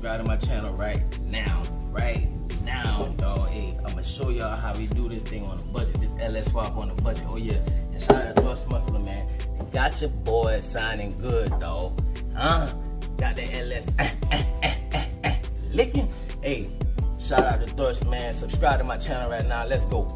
subscribe to my channel right now, dog. Hey, I'm gonna show y'all how we do this thing on a budget, this LS swap on a budget. Oh yeah, and shout out to Thrush Muffler, man. Got your boy signing good, dog. Got the LS licking. Hey, shout out to Thrush, man. Subscribe to my channel right now. Let's go.